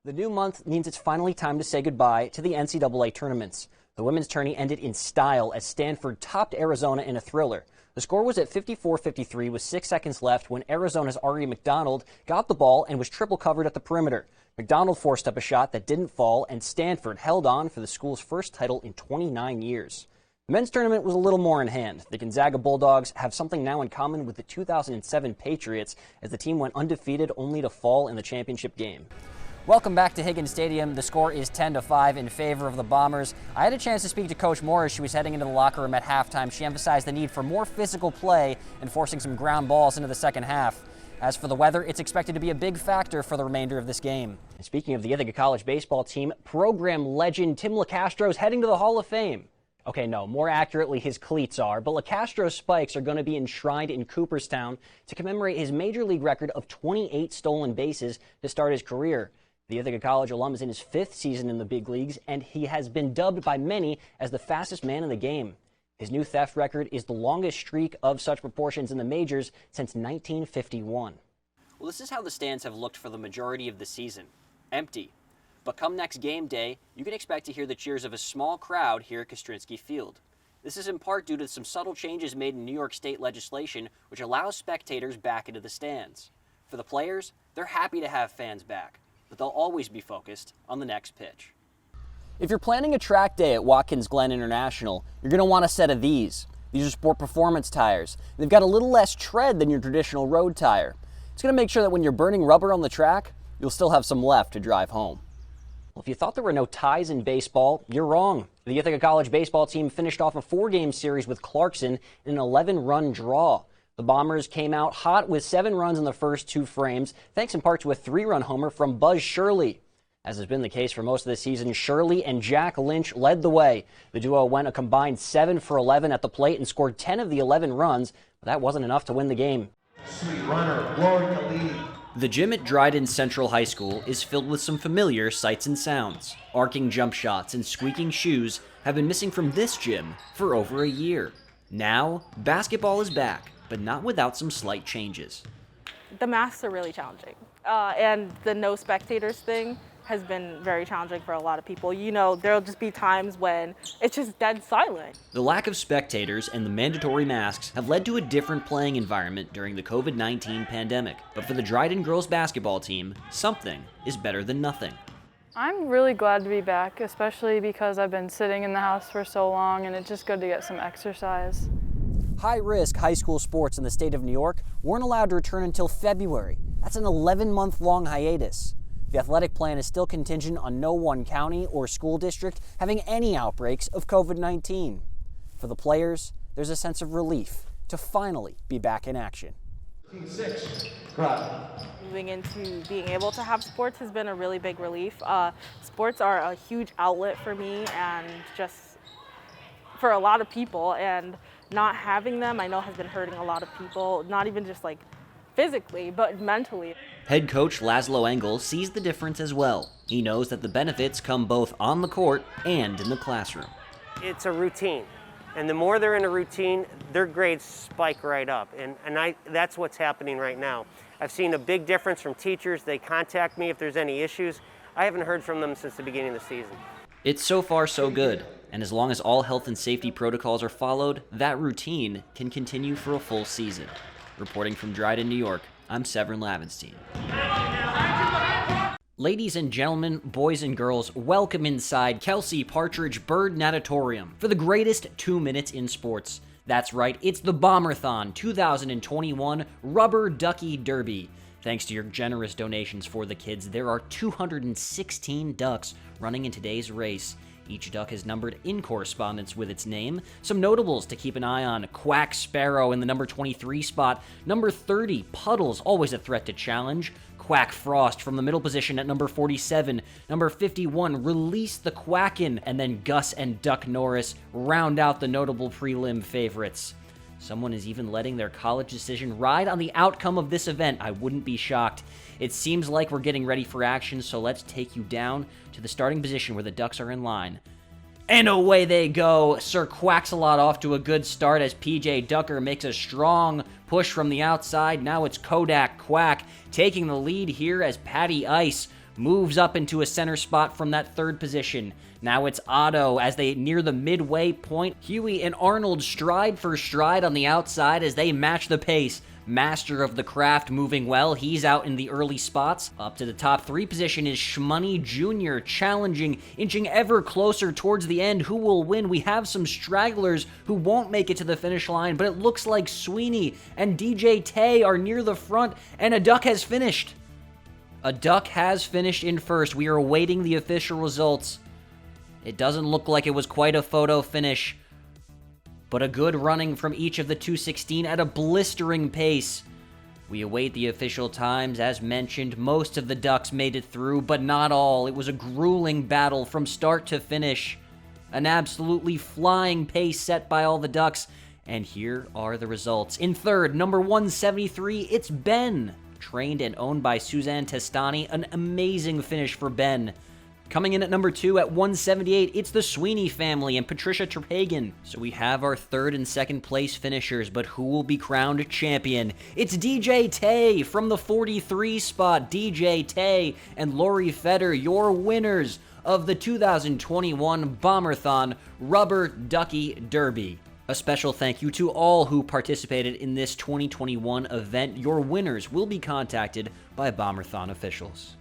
The new month means it's finally time to say goodbye to the NCAA tournaments. The women's tourney ended in style as Stanford topped Arizona in a thriller. The score was at 54-53 with 6 seconds left when Arizona's Ari McDonald got the ball and was triple covered at the perimeter. McDonald forced up a shot that didn't fall, and Stanford held on for the school's first title in 29 years. The men's tournament was a little more in hand. The Gonzaga Bulldogs have something now in common with the 2007 Patriots, as the team went undefeated only to fall in the championship game. Welcome back to Higgins Stadium. The score is 10-5 in favor of the Bombers. I had a chance to speak to Coach Moore as she was heading into the locker room at halftime. She emphasized the need for more physical play and forcing some ground balls into the second half. As for the weather, it's expected to be a big factor for the remainder of this game. And speaking of the Ithaca College baseball team, program legend Tim LaCastro is heading to the Hall of Fame. Okay, no, more accurately, his cleats are, but LaCastro's spikes are going to be enshrined in Cooperstown to commemorate his major league record of 28 stolen bases to start his career. The Ithaca College alum is in his 5th season in the big leagues, and he has been dubbed by many as the fastest man in the game. His new theft record is the longest streak of such proportions in the majors since 1951. Well, this is how the stands have looked for the majority of the season. Empty. But come next game day, you can expect to hear the cheers of a small crowd here at Kostrinsky Field. This is in part due to some subtle changes made in New York state legislation, which allows spectators back into the stands. For the players, they're happy to have fans back, but they'll always be focused on the next pitch. If you're planning a track day at Watkins Glen International, you're going to want a set of these. These are sport performance tires. They've got a little less tread than your traditional road tire. It's going to make sure that when you're burning rubber on the track, you'll still have some left to drive home. Well, if you thought there were no ties in baseball, you're wrong. The Ithaca College baseball team finished off a 4-game series with Clarkson in an 11-run draw. The Bombers came out hot with 7 runs in the first 2 frames, thanks in part to a 3-run homer from Buzz Shirley. As has been the case for most of the season, Shirley and Jack Lynch led the way. The duo went a combined 7 for 11 at the plate and scored 10 of the 11 runs, but that wasn't enough to win the game. Sweet runner, blowing the lead. The gym at Dryden Central High School is filled with some familiar sights and sounds. Arcing jump shots and squeaking shoes have been missing from this gym for over a year. Now, basketball is back, but not without some slight changes. The masks are really challenging, and the no spectators thing has been very challenging for a lot of people. You know, there'll just be times when it's just dead silent. The lack of spectators and the mandatory masks have led to a different playing environment during the COVID-19 pandemic. But for the Dryden girls basketball team, something is better than nothing. I'm really glad to be back, especially because I've been sitting in the house for so long and it's just good to get some exercise. High-risk high school sports in the state of New York weren't allowed to return until February. That's an 11-month-long hiatus. The athletic plan is still contingent on no one county or school district having any outbreaks of COVID-19. For the players, there's a sense of relief to finally be back in action. Moving into being able to have sports has been a really big relief. Sports are a huge outlet for me and just for a lot of people, and not having them I know has been hurting a lot of people, not even just like physically, but mentally. Head coach Laszlo Engel sees the difference as well. He knows that the benefits come both on the court and in the classroom. It's a routine, and the more they're in a routine, their grades spike right up, and that's what's happening right now. I've seen a big difference from teachers. They contact me if there's any issues. I haven't heard from them since the beginning of the season. It's so far so good, and as long as all health and safety protocols are followed, that routine can continue for a full season. Reporting from Dryden, New York, I'm Sevrin Lavenstein. Ladies and gentlemen, boys and girls, welcome inside Kelsey Partridge Bird Natatorium for the greatest 2 minutes in sports. That's right, it's the Bomberthon 2021 Rubber Ducky Derby. Thanks to your generous donations for the kids, there are 216 ducks running in today's race. Each duck is numbered in correspondence with its name. Some notables to keep an eye on: Quack Sparrow in the number 23 spot. Number 30, Puddles, always a threat to challenge. Quack Frost from the middle position at number 47. Number 51, Release the Quackin'. And then Gus and Duck Norris round out the notable prelim favorites. Someone is even letting their college decision ride on the outcome of this event. I wouldn't be shocked. It seems like we're getting ready for action, so let's take you down to the starting position where the Ducks are in line. And away they go. Sir Quaxalot off to a good start as PJ Ducker makes a strong push from the outside. Now it's Kodak Quack taking the lead here as Patty Ice moves up into a center spot from that third position. Now it's Otto as they near the midway point. Huey and Arnold stride for stride on the outside as they match the pace. Master of the craft moving well. He's out in the early spots. Up to the top 3 position is Schmoney Jr. challenging, inching ever closer towards the end. Who will win? We have some stragglers who won't make it to the finish line, but it looks like Sweeney and DJ Tay are near the front, and a duck has finished. A duck has finished in first. We are awaiting the official results. It doesn't look like it was quite a photo finish, but a good running from each of the 216 at a blistering pace. We await the official times. As mentioned, most of the ducks made it through, but not all. It was a grueling battle from start to finish. An absolutely flying pace set by all the ducks, and here are the results. In third, number 173, it's Ben. Trained and owned by Suzanne Testani, an amazing finish for Ben. Coming in at number 2 at 178, it's the Sweeney family and Patricia Trepagan. So we have our third and second place finishers, but who will be crowned champion? It's DJ Tay from the 43 spot. DJ Tay and Lori Feder, your winners of the 2021 Bomberthon Rubber Ducky Derby. A special thank you to all who participated in this 2021 event. Your winners will be contacted by Bomberthon officials.